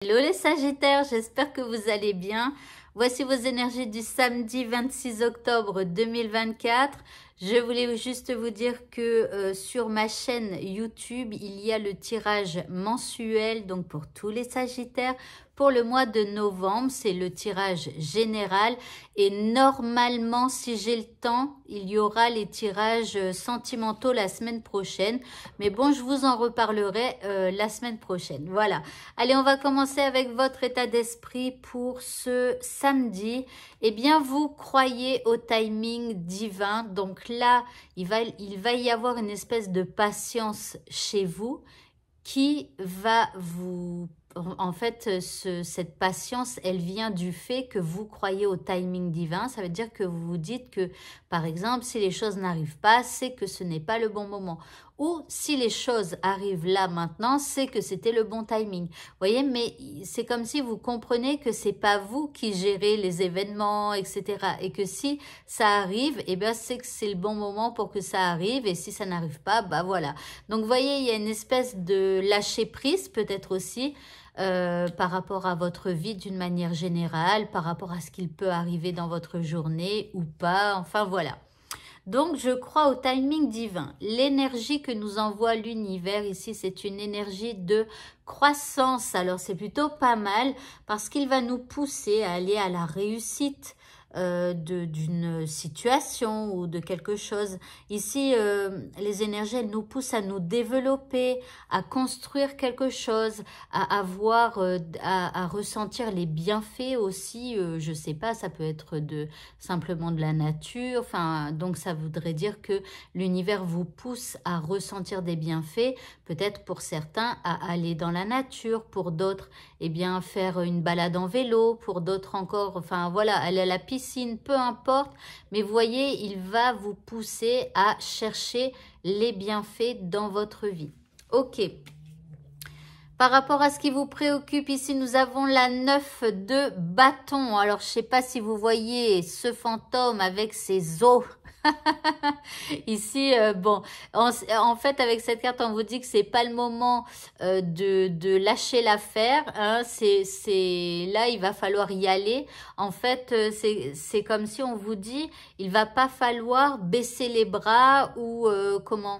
Hello les Sagittaires, j'espère que vous allez bien. Voici vos énergies du samedi 26 octobre 2024. Je voulais juste vous dire que sur ma chaîne YouTube, il y a le tirage mensuel, donc pour tous les Sagittaires. Pour le mois de novembre, c'est le tirage général. Et normalement, si j'ai le temps, il y aura les tirages sentimentaux la semaine prochaine. Mais bon, je vous en reparlerai la semaine prochaine. Voilà. Allez, on va commencer avec votre état d'esprit pour ce samedi. Eh bien, vous croyez au timing divin. Donc là, il va y avoir une espèce de patience chez vous qui va vous... En fait, cette patience, elle vient du fait que vous croyez au timing divin. Ça veut dire que vous vous dites que, par exemple, si les choses n'arrivent pas, c'est que ce n'est pas le bon moment. Ou si les choses arrivent là maintenant, c'est que c'était le bon timing. Vous voyez, mais c'est comme si vous comprenez que c'est pas vous qui gérez les événements, etc. Et que si ça arrive, eh bien, c'est que c'est le bon moment pour que ça arrive. Et si ça n'arrive pas, bah voilà. Donc, vous voyez, il y a une espèce de lâcher prise, peut-être aussi, par rapport à votre vie d'une manière générale, par rapport à ce qu'il peut arriver dans votre journée ou pas, enfin voilà. Donc je crois au timing divin. L'énergie que nous envoie l'univers ici, c'est une énergie de croissance. Alors c'est plutôt pas mal parce qu'il va nous pousser à aller à la réussite d'une situation ou de quelque chose. Ici, les énergies, elles nous poussent à nous développer, à construire quelque chose, à avoir, à ressentir les bienfaits aussi. Je sais pas, ça peut être simplement de la nature. Enfin, donc ça voudrait dire que l'univers vous pousse à ressentir des bienfaits. Peut-être pour certains à aller dans la nature, pour d'autres, eh bien faire une balade en vélo, pour d'autres encore, enfin voilà, aller à la piscine, peu importe. Mais vous voyez, il va vous pousser à chercher les bienfaits dans votre vie. Ok. Par rapport à ce qui vous préoccupe, ici, nous avons la 9 de bâton. Alors, je ne sais pas si vous voyez ce fantôme avec ses os. Ici, bon, en fait, avec cette carte, on vous dit que c'est pas le moment de lâcher l'affaire. Hein, là, il va falloir y aller. En fait, c'est comme si on vous dit, il va pas falloir baisser les bras ou comment?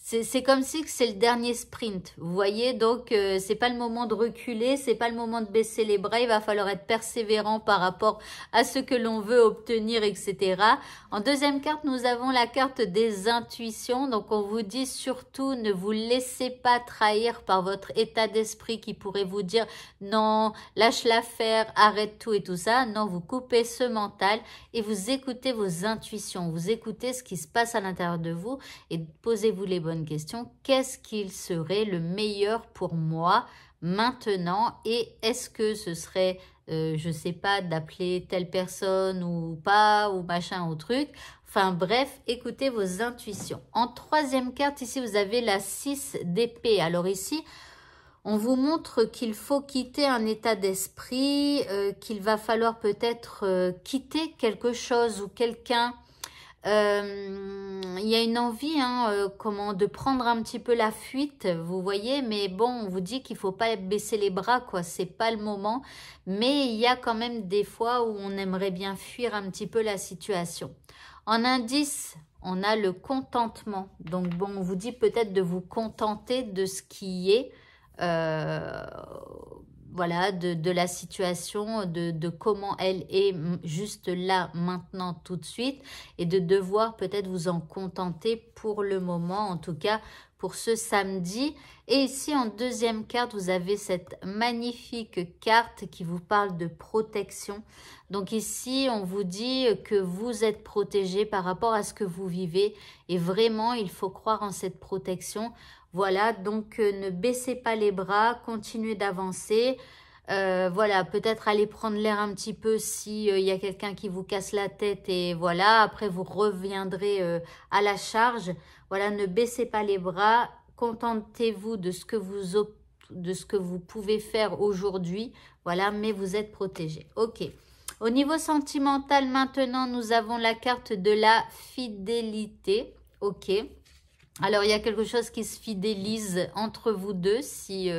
C'est comme si c'est le dernier sprint, vous voyez, donc c'est pas le moment de reculer, c'est pas le moment de baisser les bras, il va falloir être persévérant par rapport à ce que l'on veut obtenir, etc. En deuxième carte, nous avons la carte des intuitions, donc on vous dit surtout ne vous laissez pas trahir par votre état d'esprit qui pourrait vous dire non, lâche l'affaire, arrête tout et tout ça. Non, vous coupez ce mental et vous écoutez vos intuitions, vous écoutez ce qui se passe à l'intérieur de vous et posez-vous les bonnes question, qu'est-ce qu'il serait le meilleur pour moi maintenant et est-ce que ce serait, je sais pas, d'appeler telle personne ou pas, ou machin ou truc. Enfin bref, écoutez vos intuitions. En troisième carte, ici, vous avez la 6 d'épée. Alors ici, on vous montre qu'il faut quitter un état d'esprit, qu'il va falloir peut-être quitter quelque chose ou quelqu'un. Il y a une envie comment de prendre un petit peu la fuite, vous voyez, mais bon, on vous dit qu'il faut pas baisser les bras, quoi, c'est pas le moment, mais il y a quand même des fois où on aimerait bien fuir un petit peu la situation. En indice, on a le contentement, donc bon, on vous dit peut-être de vous contenter de ce qui est, voilà, de la situation, de comment elle est juste là, maintenant, tout de suite, et de devoir peut-être vous en contenter pour le moment, en tout cas pour ce samedi. Et ici, en deuxième carte, vous avez cette magnifique carte qui vous parle de protection. Donc ici, on vous dit que vous êtes protégé par rapport à ce que vous vivez, et vraiment, il faut croire en cette protection. Voilà, donc ne baissez pas les bras, continuez d'avancer. Voilà, peut-être aller prendre l'air un petit peu si y a quelqu'un qui vous casse la tête et voilà, après vous reviendrez à la charge. Voilà, ne baissez pas les bras, contentez-vous de ce que vous pouvez faire aujourd'hui. Voilà, mais vous êtes protégé. Ok. Au niveau sentimental, maintenant, nous avons la carte de la fidélité. Ok. Alors, il y a quelque chose qui se fidélise entre vous deux. Si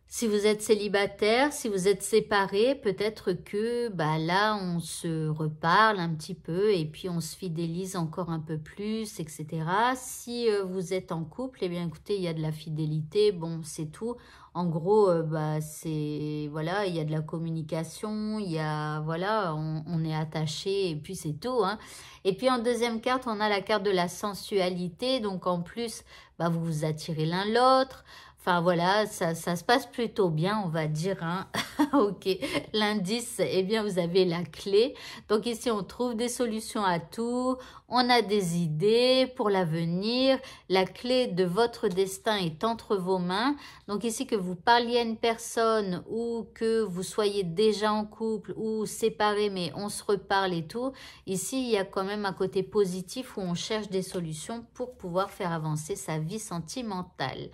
Si vous êtes célibataire, si vous êtes séparés, peut-être que bah, là, on se reparle un petit peu et puis on se fidélise encore un peu plus, etc. Si vous êtes en couple, eh bien écoutez, il y a de la fidélité, bon, c'est tout. En gros, bah, c'est, voilà, il y a de la communication, il y a, voilà, on est attaché et puis c'est tout, hein. Et puis en deuxième carte, on a la carte de la sensualité, donc en plus, bah, vous vous attirez l'un l'autre. Enfin voilà, ça se passe plutôt bien, on va dire, hein. Ok, l'indice, eh bien, vous avez la clé. Donc ici, on trouve des solutions à tout. On a des idées pour l'avenir. La clé de votre destin est entre vos mains. Donc ici, que vous parliez à une personne ou que vous soyez déjà en couple ou séparés, mais on se reparle et tout. Ici, il y a quand même un côté positif où on cherche des solutions pour pouvoir faire avancer sa vie sentimentale.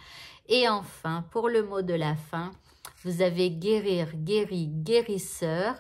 Et enfin, pour le mot de la fin, vous avez guérir, guéri, guérisseur.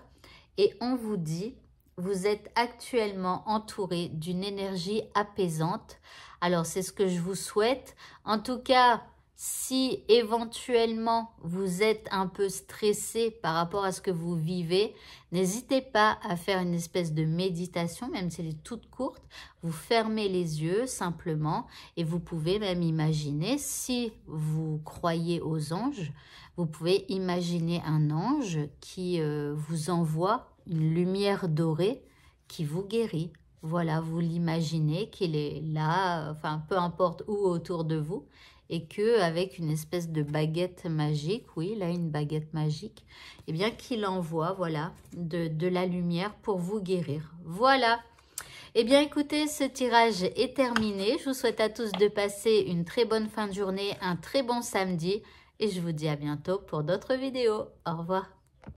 Et on vous dit, vous êtes actuellement entouré d'une énergie apaisante. Alors, c'est ce que je vous souhaite. En tout cas, si éventuellement vous êtes un peu stressé par rapport à ce que vous vivez, n'hésitez pas à faire une espèce de méditation, même si elle est toute courte. Vous fermez les yeux simplement et vous pouvez même imaginer, si vous croyez aux anges, vous pouvez imaginer un ange qui vous envoie une lumière dorée qui vous guérit. Voilà, vous l'imaginez qu'il est là, enfin peu importe où autour de vous, et que avec une espèce de baguette magique, oui, là une baguette magique, eh bien qu'il envoie, voilà, de la lumière pour vous guérir. Voilà. Eh bien écoutez, ce tirage est terminé. Je vous souhaite à tous de passer une très bonne fin de journée, un très bon samedi, et je vous dis à bientôt pour d'autres vidéos. Au revoir.